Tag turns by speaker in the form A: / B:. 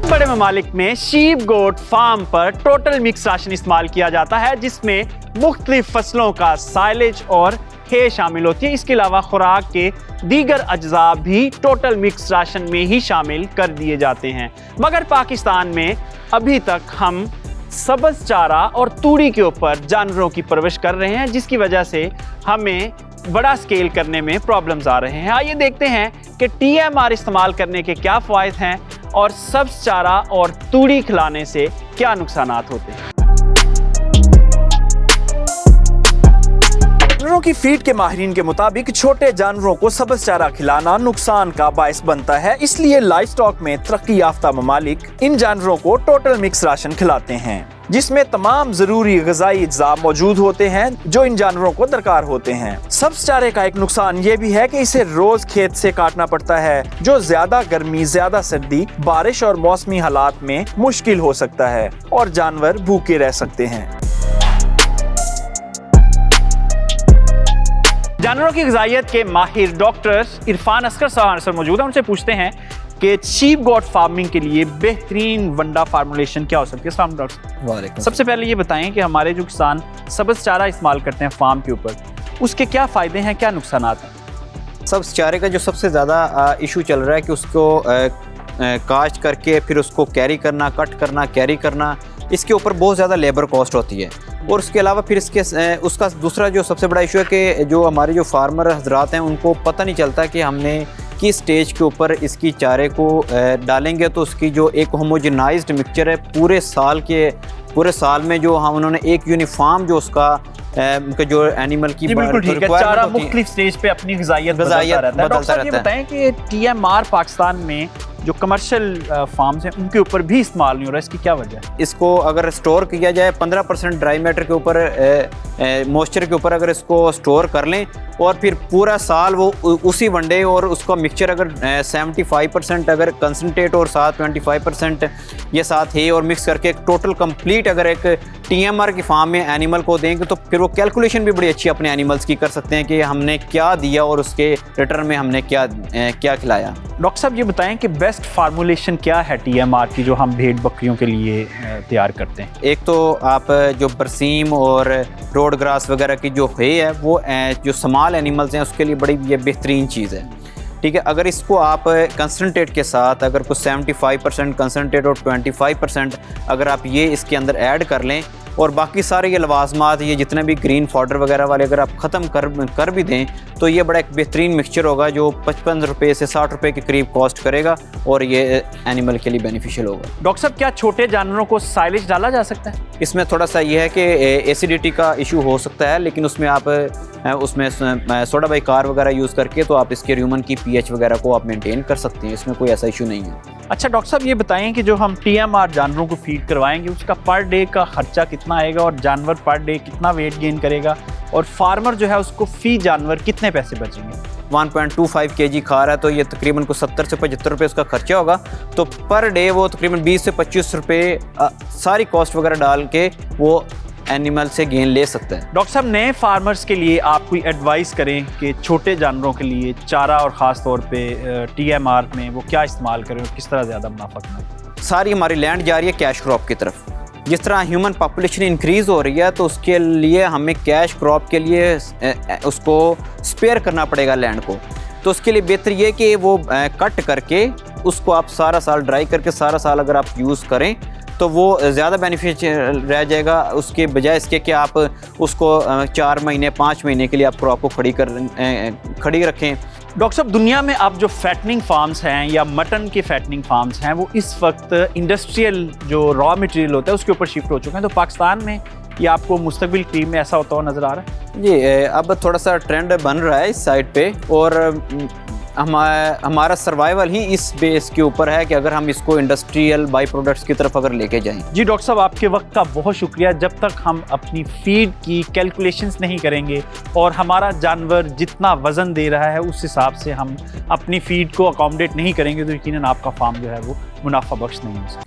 A: बड़े ममालिक में शीप गोट फार्म पर टोटल मिक्स राशन इस्तेमाल किया जाता है, जिसमें मुख्तलिफ फसलों का साइलेज और हे शामिल होती है। इसके अलावा खुराक के दीगर अज्जा भी टोटल मिक्स राशन में ही शामिल कर दिए जाते हैं। मगर पाकिस्तान में अभी तक हम सब्ज़ चारा और तूड़ी के ऊपर जानवरों की परवरिश कर रहे हैं, जिसकी वजह से हमें बड़ा स्केल करने में प्रॉब्लम्स आ रहे हैं। आइए देखते हैं कि TMR इस्तेमाल करने के क्या फ़ायदे हैं और सब्ज़ चारा और तूड़ी खिलाने से क्या नुकसानात होते हैं। जानवरों की फीड के माहिरीन के मुताबिक छोटे जानवरों को सब्ज़ चारा खिलाना नुकसान का बायस बनता है, इसलिए लाइव स्टॉक में तरक्की याफ्ता ममालिक इन जानवरों को टोटल मिक्स राशन खिलाते हैं, जिसमें तमाम जरूरी ग़िज़ाई अज्जा मौजूद होते हैं जो इन जानवरों को दरकार होते हैं। सब्ज़ चारे का एक नुकसान ये भी है कि इसे रोज खेत से काटना पड़ता है, जो ज्यादा गर्मी, ज्यादा सर्दी, बारिश और मौसमी हालात में मुश्किल हो सकता है और जानवर भूखे रह सकते हैं। जानवरों की ग़िज़ाइयत के माहिर डॉक्टर इरफान असगर साहब मौजूद हैं। उनसे पूछते हैं कि शीप गोट फार्मिंग के लिए बेहतरीन वंडा फार्मूलेशन क्या हो सकती है। अस्सलाम डॉक्टर। सबसे पहले ये बताएं कि हमारे जो किसान सब्ज़ चारा इस्तेमाल करते हैं फार्म के ऊपर, उसके क्या फ़ायदे हैं, क्या नुकसानात हैं।
B: सब्ज़ चारे का जो सबसे ज़्यादा इशू चल रहा है कि उसको काश्त करके फिर उसको कैरी करना, कट करना, कैरी करना, इसके ऊपर बहुत ज़्यादा लेबर कॉस्ट होती है। और उसके अलावा फिर उसका दूसरा जो सबसे बड़ा इशू है कि जो हमारे जो फार्मर हजरात हैं उनको पता नहीं चलता कि हमने किस स्टेज के ऊपर इसकी चारे को डालेंगे तो उसकी जो एक होमोजेनाइज्ड मिक्सचर है पूरे साल में जो हम उन्होंने एक यूनिफॉर्म जो उसका जो एनिमल की
A: बिल्कुल ठीक है, चारा मुख्तलिफ स्टेज पे अपनी ग़िज़ाइयत बदलता रहता है। डॉक्टर साहब ये बताएं कि TMR पाकिस्तान में जो कमर्शियल फार्म्स हैं उनके ऊपर भी इस्तेमाल नहीं हो रहा है, इसकी क्या वजह है।
B: इसको अगर स्टोर किया जाए 15% ड्राई मैटर के ऊपर मॉइस्चर के ऊपर अगर इसको स्टोर कर लें और फिर पूरा साल वो उसी वनडे और उसका मिक्सचर अगर 75% अगर कंसनट्रेट और साथ 25% ये साथ है और मिक्स करके एक टोटल कंप्लीट अगर एक TMR की फार्म में एनिमल को देंगे तो फिर वो कैलकुलेशन भी बड़ी अच्छी अपने एनिमल्स की कर सकते हैं कि हमने क्या दिया और उसके रिटर्न में हमने क्या खिलाया।
A: डॉक्टर साहब ये बताएं कि बेस्ट फार्मूलेशन क्या है TMR की जो हम भेड़ बकरियों के लिए तैयार करते हैं।
B: एक तो आप जो बरसीम और रोड ग्रास वगैरह की जो है वो जो स्मॉल एनिमल्स हैं उसके लिए बड़ी ये बेहतरीन चीज़ है। ठीक है, अगर इसको आप कंसनट्रेट के साथ अगर कुछ 75% कंसनट्रेट और 25% अगर आप ये इसके अंदर ऐड कर लें और बाकी सारे ये लवाजमात ये जितने भी ग्रीन फॉडर वगैरह वाले अगर आप ख़त्म कर भी दें तो ये बड़ा एक बेहतरीन मिक्सचर होगा जो 55 रुपये से 60 रुपये के करीब कॉस्ट करेगा और ये एनिमल के लिए बेनिफिशियल होगा।
A: डॉक्टर साहब क्या छोटे जानवरों को साइलेज डाला जा सकता है।
B: इसमें थोड़ा सा ये है कि एसिडिटी का इशू हो सकता है, लेकिन उसमें आप उसमें सोडा बाइकार वगैरह यूज़ करके तो आप इसके ह्यूमन की pH वगैरह को आप मेंटेन कर सकते हैं, इसमें कोई ऐसा इशू नहीं है।
A: अच्छा डॉक्टर साहब ये बताएं कि जो हम TMR जानवरों को फीड करवाएंगे उसका पर डे का खर्चा कितना आएगा और जानवर पर डे कितना वेट गेन करेगा और फार्मर जो है उसको फी जानवर कितने पैसे बचेंगे।
B: 1.25 kg खा रहा है तो ये तकरीबन को 70 से 75 रुपये उसका खर्चा होगा, तो पर डे वो तकरीबन 20 से 25 रुपये सारी कॉस्ट वगैरह डाल के वो एनिमल से गेन ले सकता है।
A: डॉक्टर साहब नए फार्मर्स के लिए आप कोई एडवाइस करें कि छोटे जानवरों के लिए चारा और ख़ास तौर पे TMR में वो क्या इस्तेमाल करें और किस तरह ज़्यादा मुनाफा कमाएं।
B: सारी हमारी लैंड जा रही है कैश क्रॉप की तरफ। जिस तरह ह्यूमन पॉपुलेशन इंक्रीज़ हो रही है तो उसके लिए हमें कैश क्रॉप के लिए उसको स्पेयर करना पड़ेगा लैंड को, तो उसके लिए बेहतर ये कि वो कट करके उसको आप सारा साल ड्राई करके सारा साल अगर आप यूज़ करें तो वो ज़्यादा बेनिफिशियल रह जाएगा, उसके बजाय इसके कि आप उसको 4 महीने 5 महीने के लिए आप क्रॉप को खड़ी रखें।
A: डॉक्टर साहब दुनिया में अब जो फैटनिंग फार्म्स हैं या मटन के फैटनिंग फार्म्स हैं वो इस वक्त इंडस्ट्रियल जो रॉ मटेरियल होता है उसके ऊपर शिफ्ट हो चुके हैं, तो पाकिस्तान में ये आपको मुस्तकबिल करीब में ऐसा होता हुआ नज़र आ रहा है।
B: जी अब थोड़ा सा ट्रेंड बन रहा है इस साइड पे और हमारा सर्वाइवल ही इस बेस के ऊपर है कि अगर हम इसको इंडस्ट्रियल बाई प्रोडक्ट्स की तरफ अगर लेके जाएं।
A: जी डॉक्टर साहब आपके वक्त का बहुत शुक्रिया। जब तक हम अपनी फीड की कैलकुलेशंस नहीं करेंगे और हमारा जानवर जितना वज़न दे रहा है उस हिसाब से हम अपनी फीड को अकोमोडेट नहीं करेंगे तो यकीनन आपका फार्म जो है वो मुनाफा बख्श नहीं हो सकता।